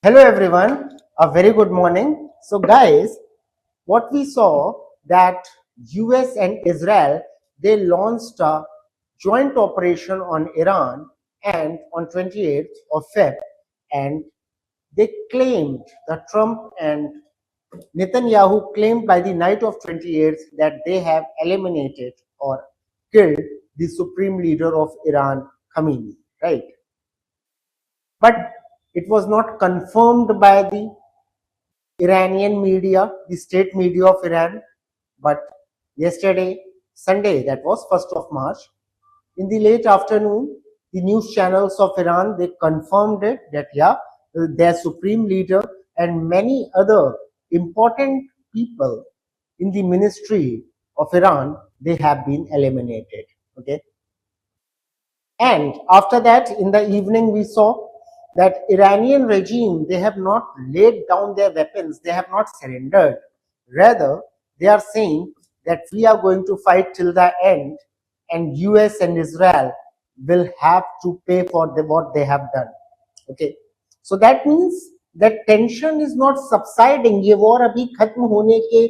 Hello everyone, a very good morning. So guys, what we saw that US and Israel, they launched a joint operation on Iran and on 28th of Feb, and they claimed, the Trump and Netanyahu claimed by the night of 28th that they have eliminated or killed the supreme leader of Iran, Khamenei, right? But it was not confirmed by the Iranian media, the state media of Iran. But yesterday, Sunday, that was 1st of March, in the late afternoon, the news channels of Iran, they confirmed it that yeah, their supreme leader and many other important people in the ministry of Iran, they have been eliminated. Okay. And after that, in the evening, we saw that Iranian regime, they have not laid down their weapons, they have not surrendered. Rather, they are saying that we are going to fight till the end, and US and Israel will have to pay for what they have done. Okay. So that means that tension is not subsiding. ये war अभी खत्म होने के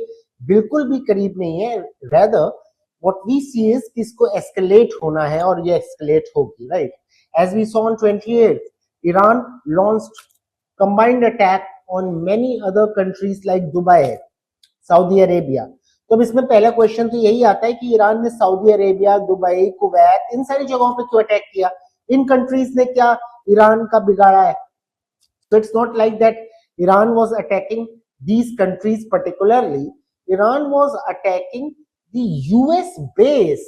बिल्कुल भी करीब नहीं है. Rather, what we see is कि इसको escalate होना है और ये escalate होगी, right? As we saw on 28th, Iran launched combined attack on many other countries like Dubai, Saudi Arabia. तो अब इसमें पहला क्वेश्चन तो यही आता है कि ईरान ने सऊदी अरेबिया, दुबई, कुवैत, इन सारी जगहों पे क्यों अटैक किया? इन कंट्रीज ने क्या ईरान का बिगाड़ा है? So it's not like that Iran was attacking these countries particularly. Iran was attacking the US base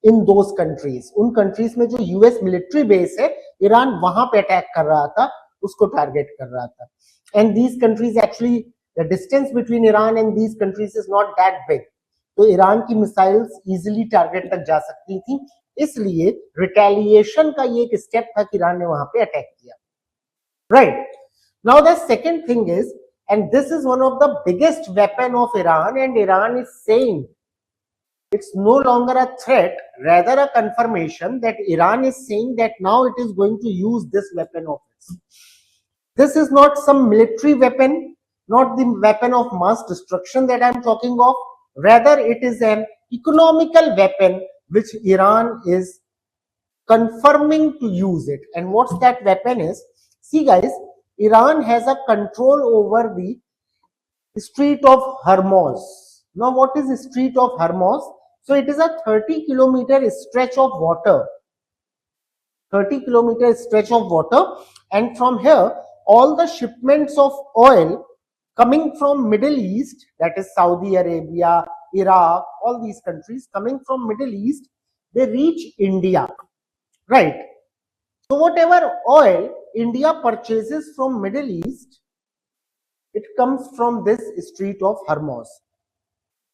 in those countries. उन countries में जो US military base है, ईरान वहां पे अटैक कर रहा था, उसको टारगेट कर रहा था. And these countries actually, the distance between Iran and these countries is not that big. तो ईरान की मिसाइल्स इजीली टारगेट तक जा सकती थी, इसलिए रिटेलिएशन का ये एक स्टेप था कि ईरान ने वहां पे अटैक किया. Right. Now the second thing is, and this is one of the biggest weapon of Iran, and Iran is saying it's no longer a threat, rather a confirmation that Iran is saying that now it is going to use this weapon of its. This is not some military weapon, not the weapon of mass destruction that I am talking of. Rather, it is an economical weapon which Iran is confirming to use it. And what's that weapon is? See guys, Iran has a control over the Strait of Hormuz. Now what is the Strait of Hormuz? So it is a 30-kilometer stretch of water. 30-kilometer stretch of water, and from here all the shipments of oil coming from Middle East, that is Saudi Arabia, Iraq, all these countries coming from Middle East, they reach India, right? So whatever oil India purchases from Middle East, it comes from this Strait of Hormuz.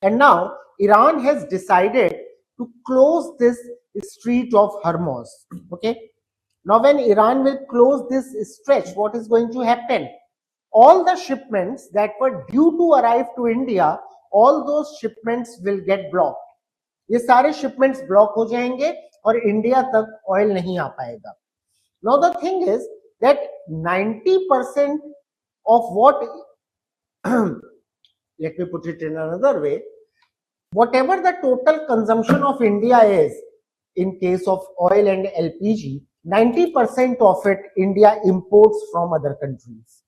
And now Iran has decided to close this Strait of Hormuz. Okay. Now when Iran will close this stretch, what is going to happen? All the shipments that were due to arrive to India, all those shipments will get blocked. ये सारे shipments block हो जाएंगे और India तक oil नहीं आ पाएगा. Now the thing is that 90% of what, let me put it in another way, whatever the total consumption of India is in case of oil and LPG, 90% of it India imports from other countries.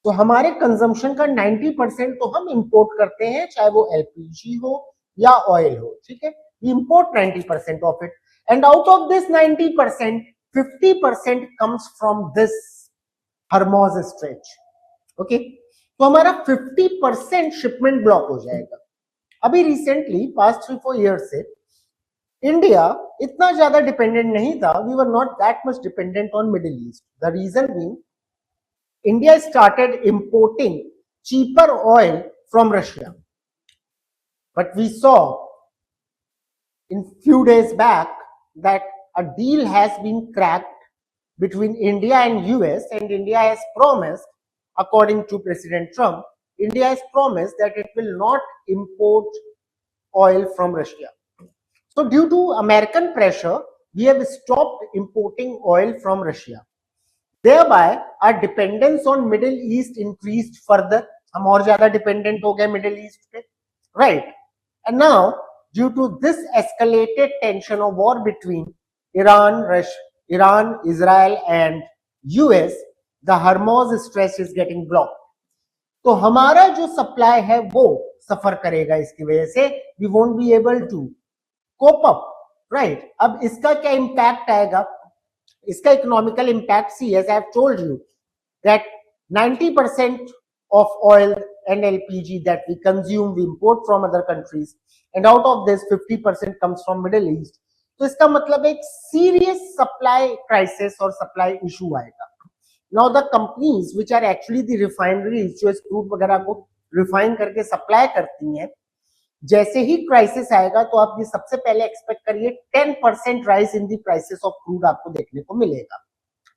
तो हमारे consumption का 90% तो हम import करते हैं, चाहे वो LPG हो या ऑयल हो, ठीक है? We import 90% of it, and out of this 90%, 50% comes from this Hormuz stretch. Okay, तो हमारा 50% शिपमेंट ब्लॉक हो जाएगा. अभी रिसेंटली पास्ट 3-4 years से इंडिया इतना ज्यादा डिपेंडेंट नहीं था. We were not that much dependent on Middle East. The reason being India started importing cheaper oil from Russia. But we saw in few days back that a deal has been cracked between India and US, and India has promised, according to President Trump, India has promised that it will not import oil from Russia. So due to American pressure, we have stopped importing oil from Russia. thereby our dependence on Middle East increased further. हम और ज्यादा dependent हो गए middle east पे, right? And now, due to this escalated tension of war between Iran, Israel, and US, the Hormuz Strait is getting blocked. तो हमारा जो supply है वो सफर करेगा इसकी वजह से. We won't be able to cope up, right? अब इसका क्या इम्पैक्ट आएगा? इसका economical impact see, as I have told you that 90% of oil and LPG that we consume, we import from other countries, and out of this 50% comes from Middle East. तो इसका मतलब एक serious supply crisis और supply issue आएगा. Now the companies which are actually the refineries जो इस crude वगैरह को रिफाइन करके सप्लाई करती हैं, जैसे ही क्राइसिस आएगा तो आप ये सबसे पहले एक्सपेक्ट करिए 10% rise in the prices of crude आपको देखने को मिलेगा,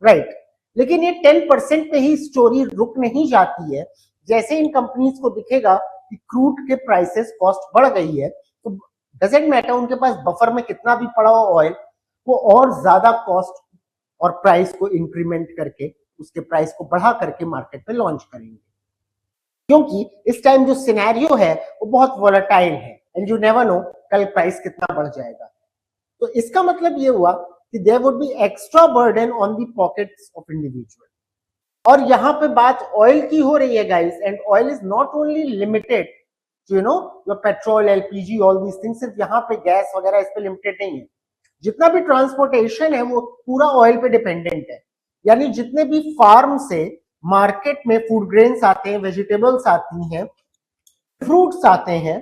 राइट? लेकिन ये 10% पे ही स्टोरी रुक नहीं जाती है. जैसे इन कंपनीज को दिखेगा कि क्रूड के प्राइसेस कॉस्ट बढ़ गई है, तो डजंट मैटर उनके पास बफर में कितना भी पड़ा हो ऑयल, वो और ज्यादा कॉस्ट और प्राइस को इंक्रीमेंट करके उसके प्राइस को बढ़ा करके मार्केट में लॉन्च करेंगे. क्योंकि इस टाइम जो सिनेरियो है वो बहुत वोलेटाइल है एंड यू नेवर नो कल प्राइस कितना बढ़ जाएगा. तो इसका मतलब ये हुआ कि there would be extra burden on the pockets of individual. और यहाँ पे बात ऑयल की हो रही है guys, and oil is not only limited to your petrol, LPG, all these things. सिर्फ यहाँ पे गैस वगैरह इस पे लिमिटेड नहीं है. जितना भी ट्रांसपोर्टेशन है वो पूरा ऑयल पे डिपेंडेंट है. यानी जितने भी फार्म से मार्केट में फूड ग्रेन्स आते हैं, वेजिटेबल्स आती हैं, फ्रूट्स आते हैं,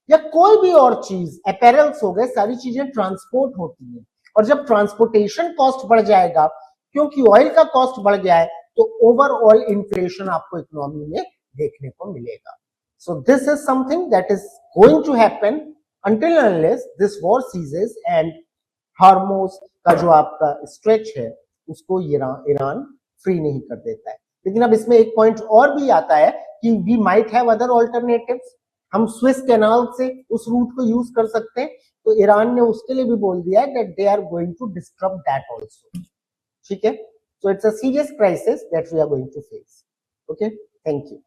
या कोई भी और चीज, अपैरल्स हो गए, सारी चीजें ट्रांसपोर्ट होती हैं. और जब ट्रांसपोर्टेशन कॉस्ट बढ़ जाएगा क्योंकि ऑयल का कॉस्ट बढ़ गया है, तो ओवरऑल इन्फ्लेशन आपको इकोनॉमी में देखने को मिलेगा. So this is something that is going to happen until unless this war ceases and Hormuz का जो आपका स्ट्रेच है उसको ईरान फ्री नहीं कर देता है. लेकिन अब इसमें एक पॉइंट और भी आता है कि we might have other alternatives. हम स्विस कैनाल से उस रूट को यूज कर सकते हैं. तो ईरान ने उसके लिए भी बोल दिया है that they are going to disturb that also. ठीक है? So it's a serious crisis that we are going to face. Okay, thank you.